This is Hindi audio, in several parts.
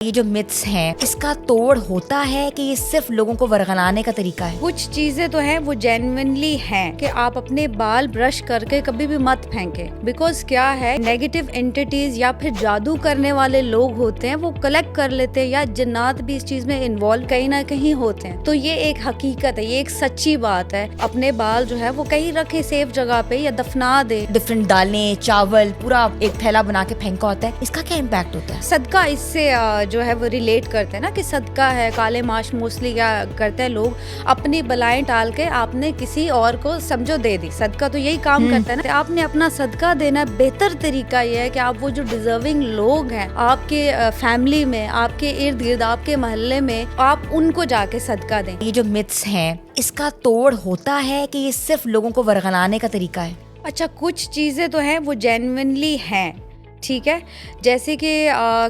ये जो मिथ्स हैं इसका तोड़ होता है कि ये सिर्फ लोगों को वरगलाने का तरीका है? कुछ चीजें तो हैं वो जेन्युइनली हैं कि आप अपने बाल ब्रश करके कभी भी मत फेंके। बिकॉज क्या है, नेगेटिव एंटिटीज या फिर जादू करने वाले लोग होते हैं वो कलेक्ट कर लेते हैं, या जिन्नात भी इस चीज में इन्वॉल्व कहीं ना कहीं होते हैं। तो ये एक हकीकत है, ये एक सच्ची बात है। अपने बाल जो है वो कहीं रखे सेफ जगह पे या दफना दे। डिफरेंट दालें, चावल, पूरा एक थैला बना के फेंका होता है, इसका क्या इम्पैक्ट होता है? सदका इससे जो है वो रिलेट करते हैं ना कि सदका है। काले माश मोस्टली क्या करते हैं लोग, अपनी बलाएं टाल के आपने किसी और को समझो दे दी। सदका तो यही काम करता है ना। आपने अपना सदका देना, बेहतर तरीका यह है कि आप वो जो डिजर्विंग लोग हैं आपके फैमिली में, आपके इर्द गिर्द, आपके मोहल्ले में, आप उनको जाके सदका दें। ये जो मिथ्स हैं इसका तोड़ होता है कि ये सिर्फ लोगों को वरगलाने का तरीका है? अच्छा, कुछ चीजें तो हैं वो जेन्युइनली हैं, ठीक है। जैसे कि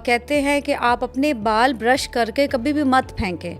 कहते हैं कि आप अपने बाल ब्रश करके कभी भी मत फेंके।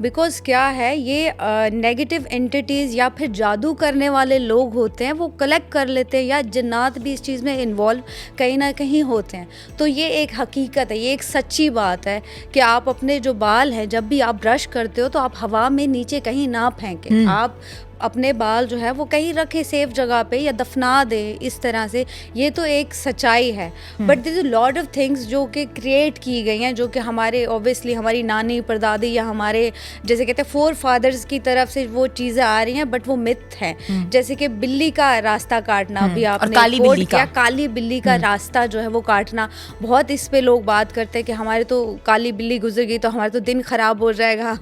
बिकॉज क्या है, ये नेगेटिव एंटिटीज़ या फिर जादू करने वाले लोग होते हैं वो कलेक्ट कर लेते हैं, या जिन्नात भी इस चीज़ में इन्वॉल्व कहीं ना कहीं होते हैं। तो ये एक हकीकत है, ये एक सच्ची बात है कि आप अपने जो बाल हैं जब भी आप ब्रश करते हो तो आप हवा में नीचे कहीं ना फेंकें। आप अपने बाल जो है वो कहीं रखे सेफ जगह पे या दफना दे। इस तरह से ये तो एक सच्चाई है। But this is lot of things जो कि क्रिएट की गई हैं, जो कि हमारे ऑब्वियसली हमारी नानी परदादी या हमारे जैसे कहते हैं फोर फादर्स की तरफ से वो चीज़ें आ रही हैं। बट वो मिथ है। जैसे कि बिल्ली का रास्ता काटना भी आपने काली बिल्ली का, काली बिल्ली का रास्ता जो है वो काटना, बहुत इस पे लोग बात करते हैं कि हमारे तो काली बिल्ली गुजर गई तो हमारा तो दिन खराब हो जाएगा,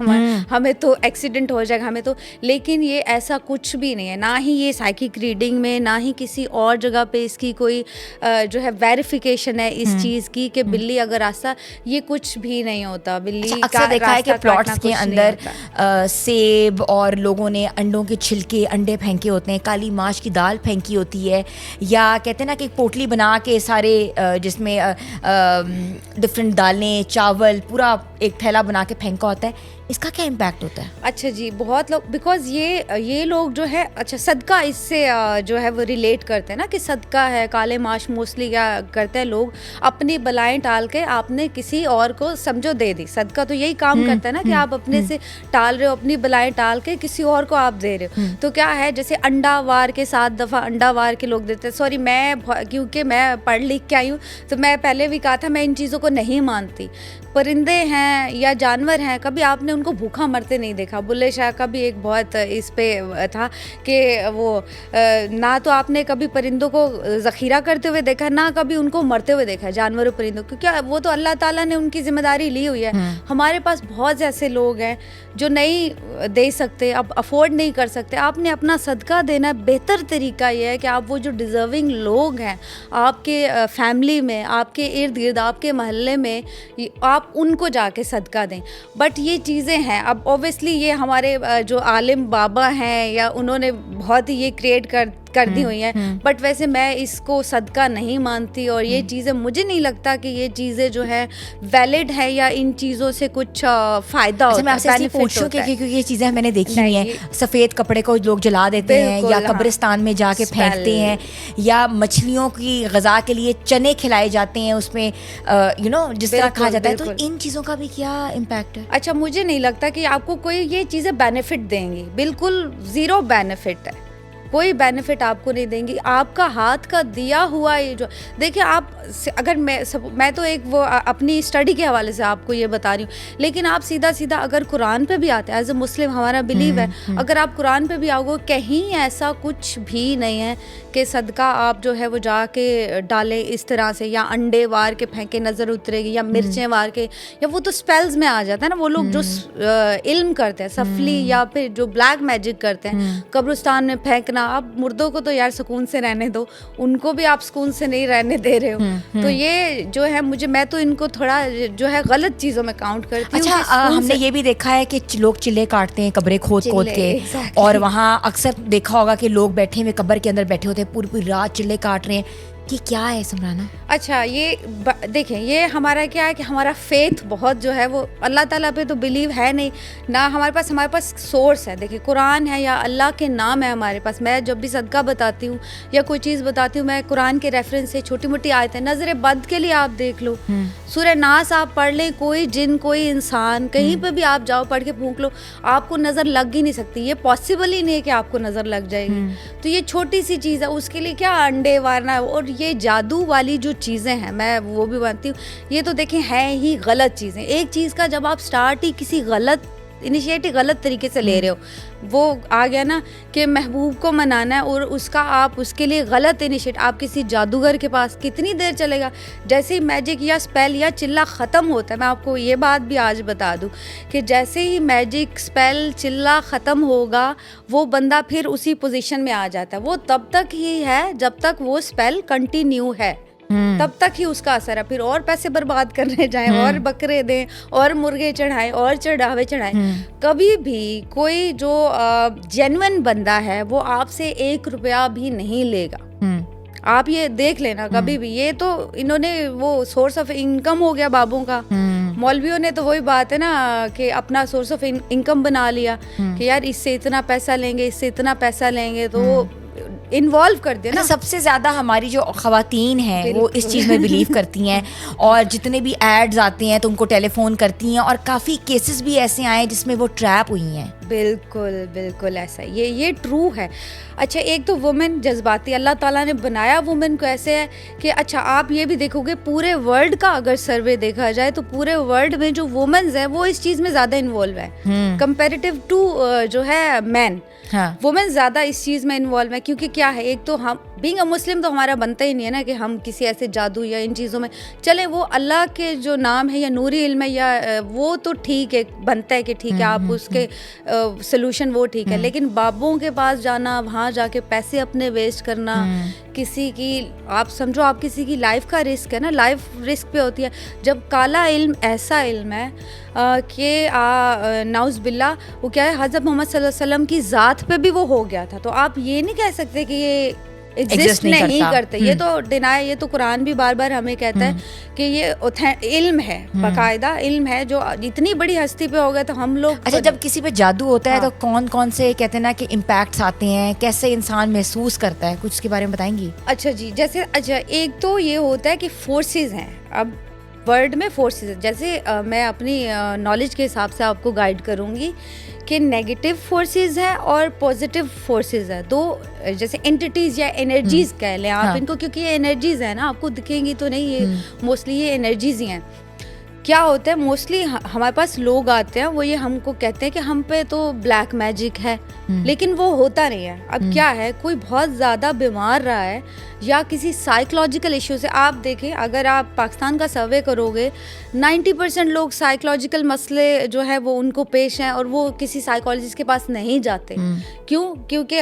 हमें तो एक्सीडेंट हो जाएगा, हमें तो। लेकिन ये ऐसा कुछ भी नहीं है, ना ही ये साइकिक रीडिंग में, ना ही किसी और जगह पे इसकी कोई जो है वेरिफिकेशन है इस चीज़ की कि बिल्ली अगर रास्ता, ये कुछ भी नहीं होता। बिल्ली अक्सर देखा है कि प्लॉट्स के अंदर सेब और लोगों ने अंडों के छिलके, अंडे फेंके होते हैं, काली माश की दाल फेंकी होती है, या कहते हैं ना कि पोटली बना के सारे जिसमें डिफरेंट दालें, चावल, पूरा एक थैला बना के फेंका होता है। इसका क्या इम्पैक्ट होता है? अच्छा जी, बहुत लोग, बिकॉज ये लोग जो है, अच्छा सदका इससे जो है वो रिलेट करते हैं ना कि सदका है। काले माश मोस्टली क्या करते हैं लोग, अपनी बलाएं टाल के आपने किसी और को समझो दे दी। सदका तो यही काम करता है ना कि आप अपने से टाल रहे हो, अपनी बलाएं टाल के किसी और को आप दे रहे हो। तो क्या है, जैसे अंडा वार के 7 दफ़ा अंडा वार के लोग देते हैं। सॉरी, मैं क्योंकि मैं पढ़ लिख के आई हूँ तो मैं पहले भी कहा था मैं इन चीज़ों को नहीं मानती। परिंदे हैं या जानवर हैं, कभी आपने उनको भूखा मरते नहीं देखा। बुल्ले शाह का भी एक बहुत इस पे था कि वो ना तो आपने कभी परिंदों को ज़ख़ीरा करते हुए देखा, ना कभी उनको मरते हुए देखा, जानवरों परिंदों, क्योंकि वो तो अल्लाह ताला ने उनकी ज़िम्मेदारी ली हुई है। हमारे पास बहुत ऐसे लोग हैं जो नहीं दे सकते, अब अफोर्ड नहीं कर सकते। आपने अपना सदका देना, बेहतर तरीका यह है कि आप वो जो डिज़र्विंग लोग हैं आपके फैमिली में, आपके इर्द गिर्द, आपके मोहल्ले में, आप उनको जाके सदका दें। बट ये चीज़ें हैं, अब ऑब्वियसली ये हमारे जो आलिम बाबा हैं या उन्होंने बहुत ही ये क्रिएट कर दी हुई हैं। बट वैसे मैं इसको सदका नहीं मानती, और ये चीज़ें मुझे नहीं लगता कि ये चीज़ें जो है वैलिड है या इन चीज़ों से कुछ फ़ायदा होता है। मैं आपसे पूछूं कि क्योंकि ये चीज़ें मैंने देखी हुई हैं, सफ़ेद कपड़े को लोग जला देते हैं, या कब्रिस्तान में जाके फेंकते हैं, या मछलियों की ग़िज़ा के लिए चने खिलाए जाते हैं उसमें जिस तरह कहा जाता है। तो इन चीज़ों का भी क्या इम्पैक्ट है? अच्छा, मुझे नहीं लगता कि आपको कोई ये चीज़ें बेनिफिट देंगी। बिल्कुल ज़ीरो बेनिफिट है, कोई बेनिफिट आपको नहीं देंगी। आपका हाथ का दिया हुआ ये जो, देखिए आप अगर मैं तो एक वो अपनी स्टडी के हवाले से आपको ये बता रही हूँ, लेकिन आप सीधा सीधा अगर कुरान पे भी आते हैं, एज ए मुस्लिम हमारा बिलीव है, अगर आप कुरान पे भी आओगे कहीं ऐसा कुछ भी नहीं है कि सदका आप जो है वो जाके डालें इस तरह से, या अंडे वार के फेंके नज़र उतरेगी, या मिर्चें वार के, या वो तो स्पेल्स में आ जाता है ना। वो लोग जो इल्म करते हैं, सफली या फिर जो ब्लैक मैजिक करते हैं, कब्रिस्तान में फेंकना। आप मुर्दों को तो यार सुकून से रहने दो, उनको भी आप सुकून से नहीं रहने दे रहे हो। तो ये जो है मैं तो इनको थोड़ा जो है गलत चीज़ों में काउंट करती हूँ। अच्छा, हमने ये भी देखा है कि लोग चिल्ले काटते हैं कब्रें खोद के, और वहाँ अक्सर देखा होगा कि लोग बैठे हुए कब्र के अंदर बैठे होते हैं, पूरी पूरी रात चिल्ले काट रहे हैं। ये क्या है समराना? अच्छा, ये देखें, ये हमारा क्या है कि हमारा फेथ बहुत जो है वो अल्लाह ताला पे तो बिलीव है नहीं ना, हमारे पास सोर्स है। देखिए, कुरान है या अल्लाह के नाम है हमारे पास। मैं जब भी सदका बताती हूँ या कोई चीज़ बताती हूँ, मैं कुरान के रेफरेंस से छोटी मोटी आयतें, नज़र बद के लिए आप देख लो, सूरह नास आप पढ़ लें, कोई जिन कोई इंसान कहीं पे भी आप जाओ पढ़ के फूंक लो, आपको नज़र लग ही नहीं सकती। ये पॉसिबल ही नहीं है कि आपको नज़र लग जाएगी। तो ये छोटी सी चीज़ है, उसके लिए क्या अंडे वारना। और ये जादू वाली जो चीज़ें हैं, मैं वो भी मानती हूँ, ये तो देखें है ही गलत चीज़ें। एक चीज़ का जब आप स्टार्ट ही किसी गलत इनिशिएटिव गलत तरीके से ले रहे हो, वो आ गया ना कि महबूब को मनाना है और उसका आप उसके लिए गलत इनिशिएटिव, आप किसी जादूगर के पास कितनी देर चलेगा? जैसे ही मैजिक या स्पेल या चिल्ला ख़त्म होता है, मैं आपको ये बात भी आज बता दूं कि जैसे ही मैजिक स्पेल चिल्ला ख़त्म होगा, वो बंदा फिर उसी पोजीशन में आ जाता है। वो तब तक ही है जब तक वो स्पेल कंटिन्यू है, तब तक ही उसका असर है। फिर और पैसे बर्बाद करने जाएं और बकरे दें और मुर्गे चढ़ाएं और चढ़ावे चढ़ाएं, कभी भी कोई जो जेन्युइन बंदा है वो आपसे 1 रुपया भी नहीं लेगा। आप ये देख लेना कभी भी। ये तो इन्होंने वो सोर्स ऑफ इनकम हो गया बाबों का। मौलवियों ने तो वही बात है ना कि अपना सोर्स ऑफ इनकम बना लिया कि यार इससे इतना पैसा लेंगे, इससे इतना पैसा लेंगे, तो इन्वॉल्व कर दिया ना। सबसे ज़्यादा हमारी जो ख़वातीन हैं वो इस चीज़ में बिलीव करती हैं, और जितने भी एड्स आते हैं तो उनको टेलीफोन करती हैं, और काफ़ी केसेस भी ऐसे आए जिसमें वो ट्रैप हुई हैं। बिल्कुल बिल्कुल ऐसा, ये ट्रू है। अच्छा, एक तो वुमेन जज्बाती, अल्लाह ताला ने बनाया वुमेन को ऐसे है कि अच्छा, आप ये भी देखोगे पूरे वर्ल्ड का अगर सर्वे देखा जाए तो पूरे वर्ल्ड में जो वुमेन्स हैं वो इस चीज़ में ज़्यादा इन्वॉल्व है कंपेरेटिव टू जो है मैन। हाँ। वुमेन ज़्यादा इस चीज़ में इन्वॉल्व है, क्योंकि क्या है, एक तो हम बीइंग अ मुस्लिम तो हमारा बनता ही नहीं है ना कि हम किसी ऐसे जादू या इन चीज़ों में चले। वो अल्लाह के जो नाम है या नूरी इल्म है या वो तो ठीक है, बनता है कि ठीक है आप उसके सोल्यूशन वो ठीक है, लेकिन बाबों के पास जाना, वहाँ जाके पैसे अपने वेस्ट करना, किसी की आप समझो आप किसी की लाइफ का रिस्क है ना, लाइफ रिस्क पे होती है। जब काला इल्म ऐसा इल्म है कि नाउज़ बिल्ला वो क्या है, हज़रत मोहम्मद सल्लल्लाहु अलैहि वसल्लम की ज़ात पे भी वो हो गया था, तो आप ये नहीं कह सकते कि ये एग्जिस्ट नहीं करते। ये तो डिनाई, ये तो कुरान भी बार बार हमें कहता है कि ये इल्म है, बाकायदा इल्म है जो इतनी बड़ी हस्ती पे हो गया। तो हम लोग अच्छा, जब किसी पे जादू होता है तो कौन कौन से कहते हैं ना कि इम्पैक्ट्स आते हैं, कैसे इंसान महसूस करता है, कुछ उसके बारे में बताएंगी? अच्छा जी, जैसे अच्छा, एक तो ये होता है कि फोर्सेस हैं, अब वर्ल्ड में फोर्सेस हैं। जैसे मैं अपनी नॉलेज के हिसाब से आपको गाइड करूँगी कि नेगेटिव फोर्सेस हैं और पॉजिटिव फोर्सेस हैं, दो जैसे एंटिटीज़ या एनर्जीज कह लें आप इनको, क्योंकि ये एनर्जीज है ना, आपको दिखेंगी तो नहीं, ये मोस्टली ये एनर्जीज ही हैं। क्या होता है, मोस्टली हमारे पास लोग आते हैं, वो ये हमको कहते हैं कि हम पे तो ब्लैक मैजिक है, लेकिन वो होता नहीं है। अब क्या है, कोई बहुत ज़्यादा बीमार रहा है या किसी साइकोलॉजिकल इशू से, आप देखें अगर आप पाकिस्तान का सर्वे करोगे 90% लोग साइकोलॉजिकल मसले जो है वो उनको पेश हैं और वो किसी साइकोलॉजिस्ट के पास नहीं जाते। क्यों? क्योंकि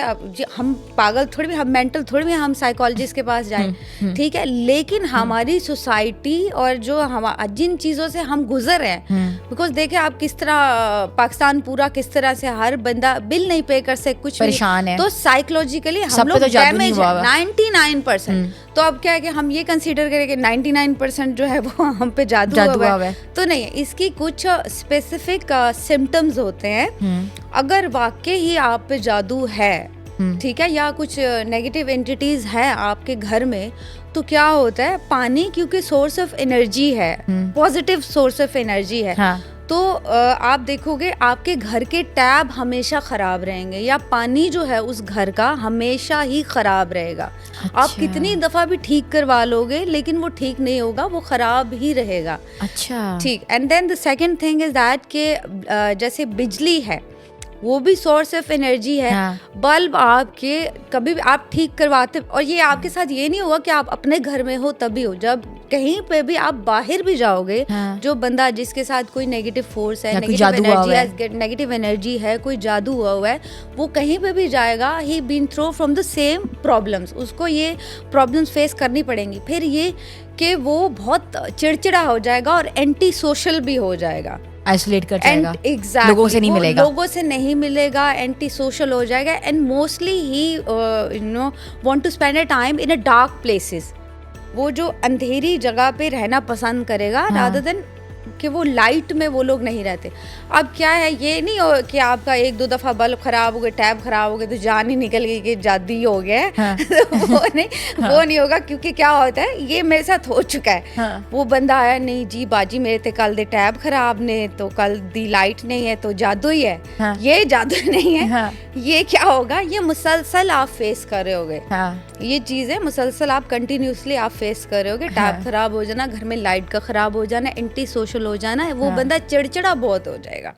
हम पागल थोड़ी भी, हम मेंटल थोड़ी भी हम साइकोलॉजिस्ट के पास जाएं, ठीक है, लेकिन हमारी सोसाइटी और जो हम जिन चीज़ों से हम गुजर रहे हैं, बिकॉज देखें आप किस तरह पाकिस्तान पूरा किस तरह से हर बंदा बिल नहीं पे कर सकता, कुछ परेशान है, तो साइकोलॉजिकली हम लोग डैमेज है 99%। तो अब क्या है कि हम ये कंसीडर करें कि 99% जो है वो हम पे जादू हुआ है, तो नहीं है। इसकी कुछ स्पेसिफिक सिम्टम्स होते हैं। अगर वाकई ही आप पे जादू है, ठीक है, या कुछ नेगेटिव एंटिटीज है आपके घर में, तो क्या होता है, पानी क्योंकि सोर्स ऑफ एनर्जी है, पॉजिटिव सोर्स ऑफ एनर्जी है, तो आप देखोगे आपके घर के टैब हमेशा ख़राब रहेंगे या पानी जो है उस घर का हमेशा ही ख़राब रहेगा। अच्छा। आप कितनी दफ़ा भी ठीक करवा लोगे लेकिन वो ठीक नहीं होगा, वो ख़राब ही रहेगा। अच्छा, ठीक। And then the second thing is that कि जैसे बिजली है, वो भी सोर्स ऑफ एनर्जी है। बल्ब आपके कभी भी आप ठीक करवाते, और ये आपके साथ ये नहीं हुआ कि आप अपने घर में हो तभी हो, जब कहीं पे भी आप बाहर भी जाओगे, जो बंदा जिसके साथ कोई नेगेटिव फोर्स है, नेगेटिव एनर्जी है, कोई जादू हुआ है, वो कहीं पे भी जाएगा, he been through from the same problems, उसको ये प्रॉब्लम्स फेस करनी पड़ेंगी। फिर ये कि वो बहुत चिड़चिड़ा हो जाएगा और एंटी सोशल भी हो जाएगा, आइसोलेट कर जाएगा, exactly, लोगों से नहीं मिलेगा, लोगों से नहीं मिलेगा, एंटी सोशल हो जाएगा, and mostly he want to spend a time in a dark places. वो जो अंधेरी जगह पे रहना पसंद करेगा रादर देन कि वो लाइट में वो लोग नहीं रहते। अब क्या है, ये नहीं हो कि आपका 1-2 दफ़ा बल्ब ख़राब हो गए, टैब ख़राब हो गए तो जान ही निकल गई कि जादू हो गया है। हाँ। वो नहीं होगा, क्योंकि क्या होता है, ये मेरे साथ हो चुका है। हाँ। वो बंदा आया, नहीं जी बाजी मेरे ते कल दे टैब ख़राब ने, तो कल दी लाइट नहीं है तो जादू ही है। हाँ। ये जादू नहीं है। हाँ। ये क्या होगा, ये मुसलसल आप फेस कर रहे होगे। हाँ। ये चीज़ें मुसलसल आप कंटिन्यूसली आप फेस कर रहे होगे। टैब खराब हो जाना, घर में लाइट का खराब हो जाना, एंटी सोशल हो जाना, वो बंदा चिड़चिड़ा बहुत हो जाएगा।